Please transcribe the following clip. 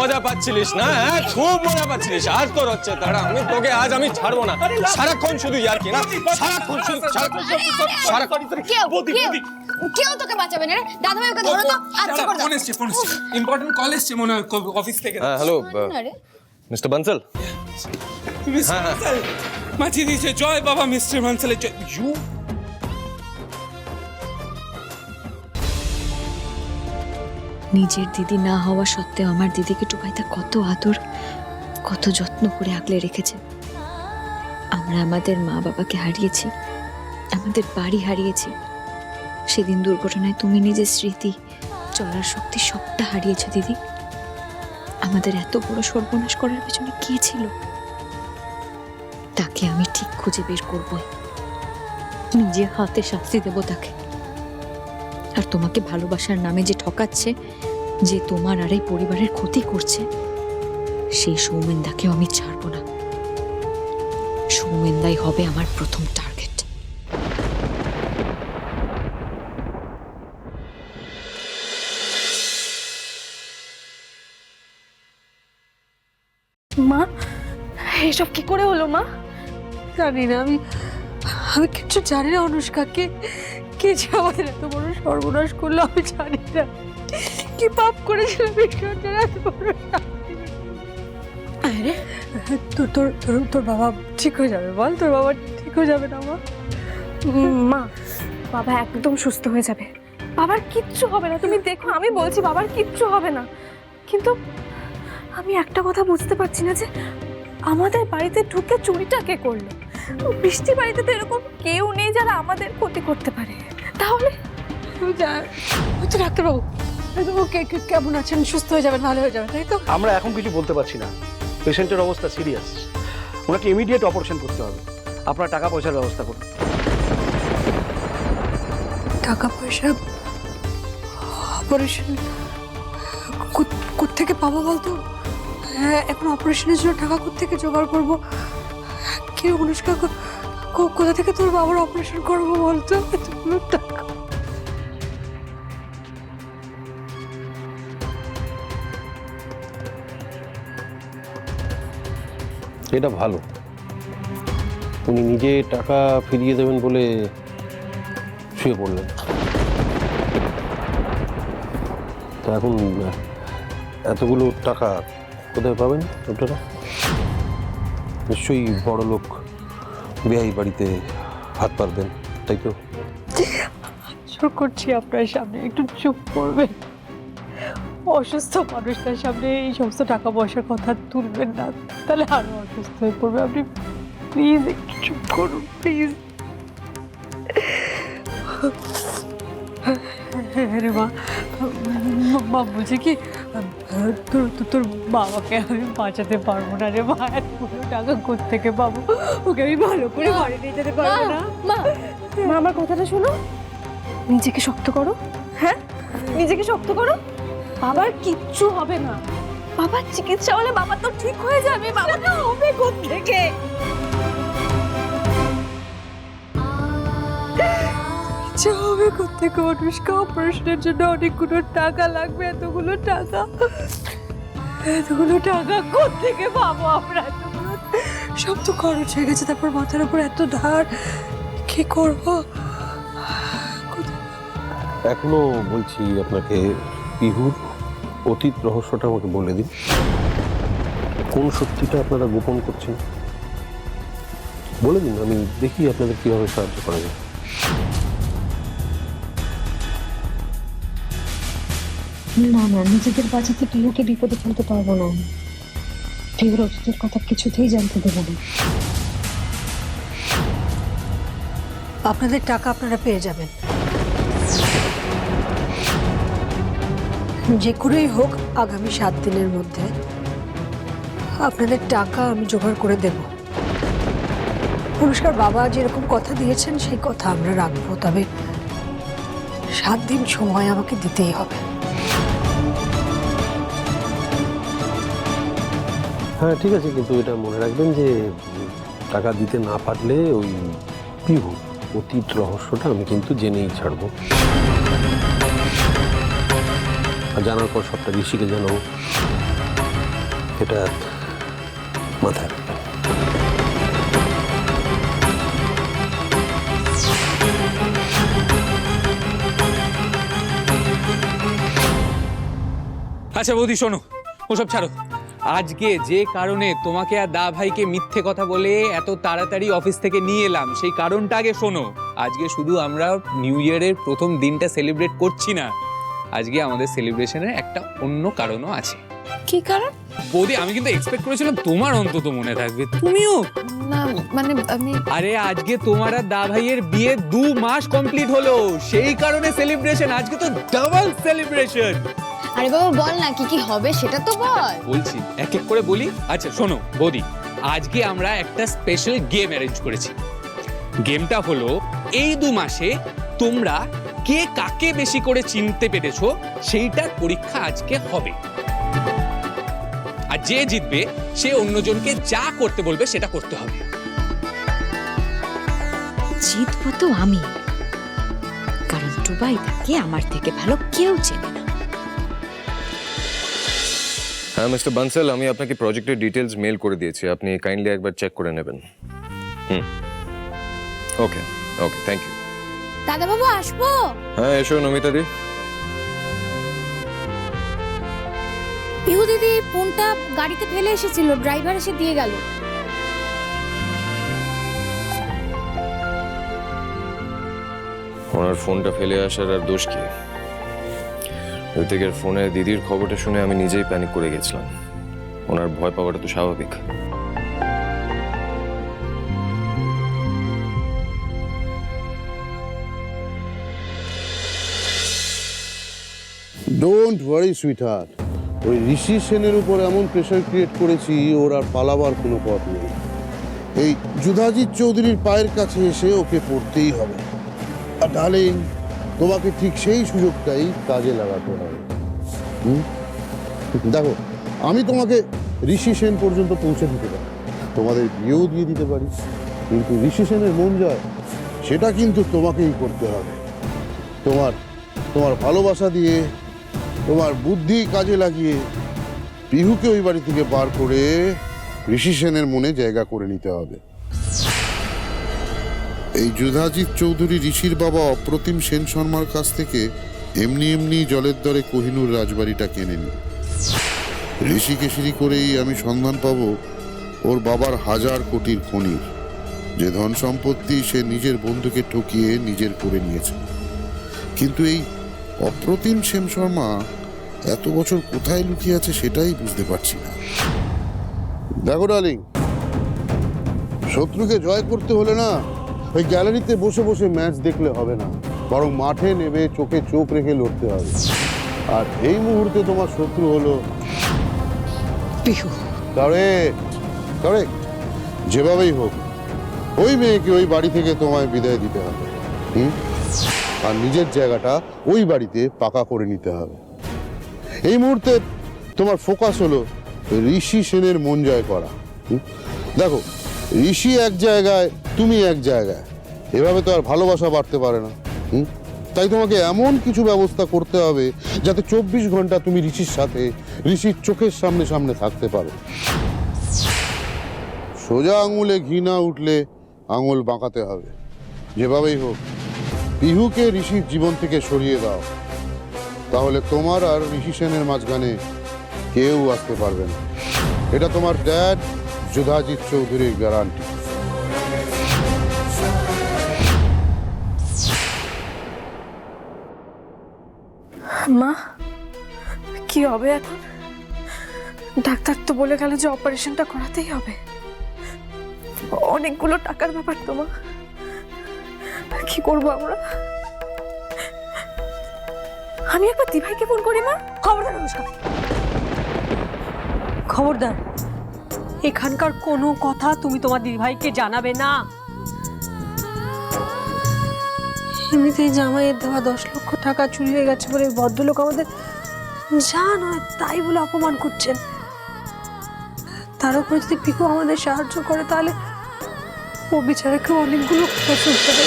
মজা পাচ্ছিলিস না? হ্যাঁ, খুব মজা পাচ্ছিলিস। আজ তোর হচ্ছে তাড়া। তোকে আজ আমি ছাড়বো না। সারাক্ষণ শুধু ইয়ার্কি না, সারাক্ষণ শুধু কেউ তোকে বাঁচাবে না রে। দাদা ভাই ওকে ধরো তো, আচ্ছা করে দাও। ফোন এসছে, ইম্পর্টেন্ট কল এসছে মনে হয় অফিস থেকে। হ্যাঁ, hello mister Bansal. Mister Bansal মাছি দিয়েছে। জয় বাবা মিস্টার বানসালের জয়। ইউ নিজের দিদি না হওয়া সত্ত্বেও আমার দিদিকে টুবাইদা কত আদর, কত যত্ন করে আগলে রেখেছে। আমরা আমাদের মা বাবাকে হারিয়েছি, আমাদের বাড়ি হারিয়েছি। সেদিন দুর্ঘটনায় তুমি নিজের স্মৃতি, চলার শক্তি সবটা হারিয়েছো দিদি। আমাদের এত বড় সর্বনাশ করার পেছনে কে ছিল? তাকে আমি ঠিক খুঁজে বের করবই, নিজের হাতে শাস্তি দেব তাকে। আর তোমাকে ভালোবাসার নামে যে ঠকাচ্ছে, যে তোমার আর এই পরিবারের ক্ষতি করছে, সেই সৌমেনদাকেও আমি ছাড়বো না। সৌমেনদাই হবে আমার প্রথম টার্গেট। মা, এসব কি করে হলো মা? জানি না, আমি কিচ্ছু জানি না অনুষ্কা। কে যে আমাদের এত বড় সর্বনাশ করলো আমি জানি না। কি পাপ করেছিলাম ঈশ্বর, এত বড় শাস্তি। আরে তোর বাবা ঠিক হয়ে যাবে, বল তোর বাবা ঠিক হয়ে যাবে না? মা, বাবা একদম সুস্থ হয়ে যাবে। বাবার কিচ্ছু হবে না, তুমি দেখো। আমি বলছি বাবার কিচ্ছু হবে না। কিন্তু আমি একটা কথা বুঝতে পারছি না যে আমাদের বাড়িতে ঢুকে চুরিটা কে করলো? বৃষ্টি বাড়িতে তো এরকম কেউ নেই যারা আমাদের ক্ষতি করতে পারে। তাহলে ডাক্তারবাবু কেমন আছেন? সুস্থ হয়ে যাবেন, ভালো হয়ে যাবেন, তাই তো? আমরা এখন কিছু বলতে পারছি না। পেশেন্টের অবস্থা সিরিয়াস, ওনাকে ইমিডিয়েট অপারেশন করতে হবে। আপনার টাকা পয়সার ব্যবস্থা করুন। টাকা পয়সা অপারেশন কোত্থেকে পাবো বলতো? হ্যাঁ, এখন অপারেশনের জন্য টাকা কোত্থেকে জোগাড় করবো? কি অনুষ্কা, কোথা থেকে তোর বাবার অপারেশন করবো বলতো? এতগুলো টাকা এটা ভালো, উনি নিজে টাকা ফিরিয়ে দেবেন বলে শুয়ে পড়লেন। তা এখন এতগুলো টাকা কোথায় পাবেন আপনারা? নিশ্চয়ই বড় লোক বিহাই বাড়িতে হাত পারবেন, তাই তো? জোর করছি আপনার সামনে, একটু চুপ করবেন। অসুস্থ মানুষটার সামনে এই সমস্ত টাকা পয়সার কথা তুলবেন না, তাহলে আরো অসুস্থ হয়ে পড়বে। আপনি প্লিজ একটু চুপ করুন, প্লিজ। রে মা বলছে কি, তোর বাবাকে আমি বাঁচাতে পারবো না রে মা। এতগুলো টাকা কোত্থেকে পাবো? ওকে আমি ভালো করে বাড়ি নিয়ে যেতে পারবো না। মা, আমার কথাটা শোনো। নিজেকে শক্ত করো। হ্যাঁ, নিজেকে শক্ত করো। বাবার কিচ্ছু হবে না। বাবার চিকিৎসা হলে বাবা তো ঠিক হয়ে যাবে। বাবা তো হবে কোত্থেকে? হবে কোত্থেকে অনুষ্কা? অপারেশনের জন্য অনেকগুলো টাকা লাগবে। এতগুলো টাকা কোত্থেকে পাবো আমরা? এতগুলো সব তো খরচ হয়ে গেছে, তারপর মাথার উপর এত ধার, কি করবো? এখনো বলছি আপনাকে, পিহুর অতীত রহস্যটা আমাকে বলে দিন। কোন সত্যিটা আপনারা গোপন করছেন বলে দিন, আমি দেখি আপনাদের কিভাবে সাহায্য করা যায়। না না, নিজেদের বাঁচাতে পিহুকে বিপদে ফেলতে পারবো না। পিহুর অতীতের কথা কিছুতেই জানতে দেবো না। আপনাদের টাকা আপনারা পেয়ে যাবেন, যে করেই হোক। আগামী 7 দিনের মধ্যে আপনাদের টাকা আমি জোগাড় করে দেব। অনুষ্কার বাবা যেরকম কথা দিয়েছেন সেই কথা আমরা রাখবো, তবে 7 দিন সময় আমাকে দিতেই হবে। হ্যাঁ ঠিক আছে, কিন্তু এটা মনে রাখবেন যে টাকা দিতে না পারলে ওই পিহু অতীত রহস্যটা আমি কিন্তু জেনেই ছাড়বো। আর জানার পর সবটা ঋষিকে জানাবো। এটা মাথায় রাখবেন। আচ্ছা বৌদি শোনো, ওসব ছাড়ো। আজকে যে কারণে তোমাকে আর দা ভাইকে মিথ্যে কথা বলে এত তাড়াতাড়ি অফিস থেকে নিয়ে এলাম, সেই কারণটা আগে শোনো। আজকে শুধু আমরা নিউ ইয়ারের প্রথম দিনটা সেলিব্রেট করছি না, আজকে আমাদের সেলিব্রেশনের একটা অন্য কারণও আছে। কি কারণ? বৌদি আমি কিন্তু এক্সপেক্ট করেছিলাম তোমার অন্তত মনে থাকবে, তুমিও। না মানে আমি আরে আজকে তোমার আর দা ভাইয়ের বিয়ে 2 মাস কমপ্লিট হলো, সেই কারণে সেলিব্রেশন। আজকে তো ডাবল সেলিব্রেশন। আরে বাবা বল না কি কি হবে সেটা তো বল। বলছি এক এক করে বলি। আচ্ছা শোনো বৌদি, আজকে আমরা একটা স্পেশাল গেম অ্যারেঞ্জ করেছি। গেমটা হলো এই 2 মাসে তোমরা কে কাকে বেশি করে চিনতে পেরেছো সেইটার পরীক্ষা আজকে হবে। আর যে জিতবে সে অন্যজনকে যা করতে বলবে সেটা করতে হবে। জিতবো তো আমি, কারণ টুবাইদাকে আমার থেকে ভালো কেউ চেনে না। হ্যাঁ মিস্টার বানসাল, আমি আপনাকে প্রজেক্টের ডিটেলস মেল করে দিয়েছি, আপনি কাইন্ডলি একবার চেক করে নেবেন। ওকে ওকে, থ্যাংক ইউ। দাদা বাবু আসবো? হ্যাঁ এসো নমিতা দি। পিহু দিদি ফোনটা গাড়িতে ফেলে এসেছিল, ড্রাইভার এসে দিয়ে গেল। ওনার ফোনটা ফেলে আসার আর দোষ কি? ঋতিকের ফোনে দিদির খবরটা শুনে আমি নিজেই প্যানিক করে গেছিলাম। ওনার ভয় পাওয়াটা তো স্বাভাবিক। ডোন্ট ওয়ারি সুইটহার্ট, ওই ঋষি সেনের উপর এমন প্রেশার ক্রিয়েট করেছি ওর আর পালাবার কোনো পথ নেই। এই যুধাজিৎ চৌধুরীর পায়ের কাছে এসে ওকে পড়তেই হবে। আর ডার্লিং, তোমাকে ঠিক সেই সুযোগটাই কাজে লাগাতে হবে। দেখো, আমি তোমাকে ঋষি সেন পর্যন্ত পৌঁছে দিতে পারি, তোমাদের বিয়েও দিয়ে দিতে পারি, কিন্তু ঋষি সেনের মন জয় সেটা কিন্তু তোমাকেই করতে হবে। তোমার ভালোবাসা দিয়ে, তোমার বুদ্ধি কাজে লাগিয়ে পিহুকে ওই বাড়ি থেকে বার করে ঋষি সেনের মনে জায়গা করে নিতে হবে। এই যুধাজিৎ চৌধুরী ঋষির বাবা অপ্রতিম সেন শর্মার কাছ থেকে এমনি এমনি জলের দরে কোহিনূর রাজবাড়িটা কেনেনি। ঋষি কেশরি করেই আমি সন্ধান পাবো ওর বাবার 1000 কোটির খনির, যে ধন সম্পত্তি সে নিজের বন্ধুকে ঠকিয়ে নিজের করে নিয়েছে। কিন্তু এই অপ্রতিম সেন শর্মা এত বছর কোথায় লুকিয়ে আছে সেটাই বুঝতে পারছি না। দেখো ডার্লিং, শত্রুকে জয় করতে হলে না ওই গ্যালারিতে বসে বসে ম্যাচ দেখলে হবে না, বরং মাঠে নেমে চোখে চোখ রেখে লড়তে হবে। আর এই মুহূর্তে তোমার শত্রু হলো পিহু। কারেক্ট, যেভাবেই হোক ওই মেয়েকে ওই বাড়ি থেকে তোমায় বিদায় দিতে হবে, আর নিজের জায়গাটা ওই বাড়িতে পাকা করে নিতে হবে। এই মুহূর্তে তোমার ফোকাস হলো ঋষি সেনের মন জয় করা। দেখো, ঋষি এক জায়গায়, তুমি এক জায়গায়, এভাবে তো আর ভালোবাসা বাড়তে পারে না। তাই তোমাকে এমন কিছু ব্যবস্থা করতে হবে যাতে 24 ঘন্টা তুমি ঋষির সাথে, ঋষির চোখের সামনে সামনে থাকতে পারো। সোজা আঙুলে ঘি না উঠলে আঙুল বাঁকাতে হবে। যেভাবেই হোক পিহুকে ঋষির জীবন থেকে সরিয়ে দাও, তাহলে তোমার আর ঋষি সেনের মাঝখানে কেউ আসতে পারবে না। এটা তোমার ড্যাড যুধাজিৎ চৌধুরীর গ্যারান্টি। মা, কি হবে এখন? ডাক্তার তো বলে গেল যে অপারেশনটা করাতেই হবে। অনেকগুলো টাকার ব্যাপার তো মা, কি করবো আমরা? আমি একবার দিভাইকে ফোন করি। মা খবরদার অনুষ্কা, খবরদার, এখানকার কোনো কথা তুমি তোমার দিদিভাইকে জানাবে না। এমনিতেই জামাইয়ের দেওয়া 10 লক্ষ টাকা চুরি হয়ে গেছে বলে ভদ্রলোক আমাদের যা নয় তাই বলে অপমান করছেন। তার উপরে যদি পিকু আমাদের সাহায্য করে তাহলে ও বিচারাকে অনেকগুলো কথা শুনতে হবে।